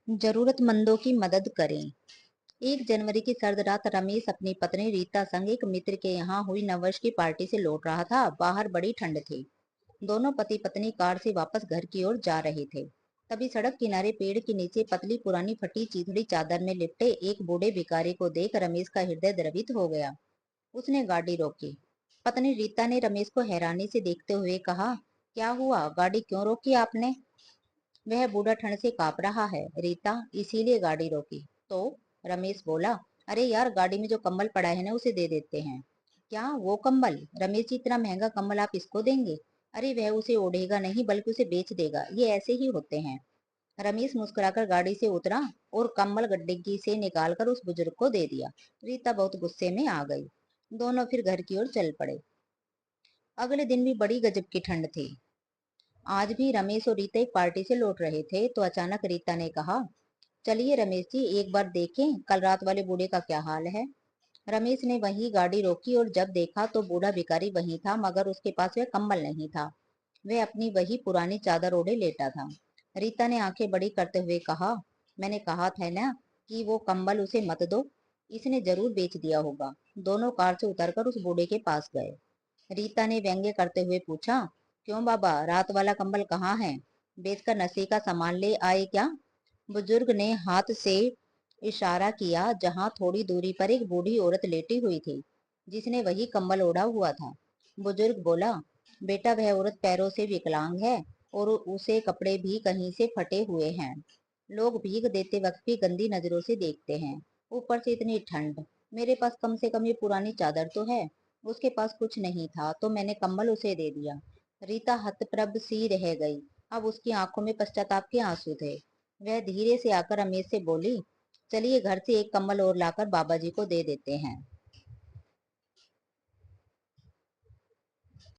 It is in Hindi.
जरूरतमंदों की मदद करें। 1 जनवरी की सर्द रात रमेश अपनी पत्नी रीता संग एक मित्र के यहाँ हुई नववर्ष की पार्टी से लौट रहा था। बाहर बड़ी ठंड थी। दोनों पति पत्नी कार से वापस घर की ओर जा रहे थे। तभी सड़क किनारे पेड़ के नीचे पतली पुरानी फटी चीथड़ी चादर में लिपटे एक बूढ़े भिखारी को देख रमेश का हृदय द्रवित हो गया। उसने गाड़ी रोकी। पत्नी रीता ने रमेश को हैरानी से देखते हुए कहा, क्या हुआ, गाड़ी क्यों रोकी आपने? वह बूढ़ा ठंड से कांप रहा है रीता, इसीलिए गाड़ी रोकी। तो रमेश बोला, अरे यार, गाड़ी में जो कंबल पड़ा है ना, उसे दे देते हैं। क्या वो कंबल? रमेश जी, इतना महंगा कंबल आप इसको देंगे? अरे वह उसे ओढ़ेगा नहीं बल्कि उसे बेच देगा, ये ऐसे ही होते हैं। रमेश मुस्कुराकर गाड़ी से उतरा और कंबल गड्ढे से निकालकर उस बुजुर्ग को दे दिया। रीता बहुत गुस्से में आ गई। दोनों फिर घर की ओर चल पड़े। अगले दिन भी बड़ी गजब की ठंड थी। आज भी रमेश और रीता एक पार्टी से लौट रहे थे तो अचानक रीता ने कहा, चलिए रमेश जी, एक बार देखें कल रात वाले बूढ़े का क्या हाल है। रमेश ने वही गाड़ी रोकी और जब देखा तो बूढ़ा भिखारी वही था, मगर उसके पास वह कंबल नहीं था। वह अपनी वही पुरानी चादर ओढ़े लेटा था। रीता ने आंखें बड़ी करते हुए कहा, मैंने कहा था ना कि वो कंबल उसे मत दो, इसने जरूर बेच दिया होगा। दोनों कार से उतरकर उस बूढ़े के पास गए। रीता ने व्यंग्य करते हुए पूछा, क्यों बाबा, रात वाला कंबल कहाँ है? बेचकर नशे का सामान ले आए क्या? बुजुर्ग ने हाथ से इशारा किया जहां थोड़ी दूरी पर एक बूढ़ी औरत लेटी हुई थी, जिसने वही कंबल ओढ़ा हुआ था। बुजुर्ग बोला, बेटा वह औरत पैरों से विकलांग है और उसे कपड़े भी कहीं से फटे हुए हैं। लोग भीख देते वक्त भी गंदी नजरों से देखते हैं, ऊपर से इतनी ठंड। मेरे पास कम से कम ये पुरानी चादर तो है। उसके पास कुछ नहीं था तो मैंने कंबल उसे दे दिया। रीता हतप्रभ सी रह गई। अब उसकी आंखों में पश्चाताप के आंसू थे। वह धीरे से आकर रमेश से बोली, चलिए घर से एक कंबल और लाकर बाबा जी को दे देते हैं।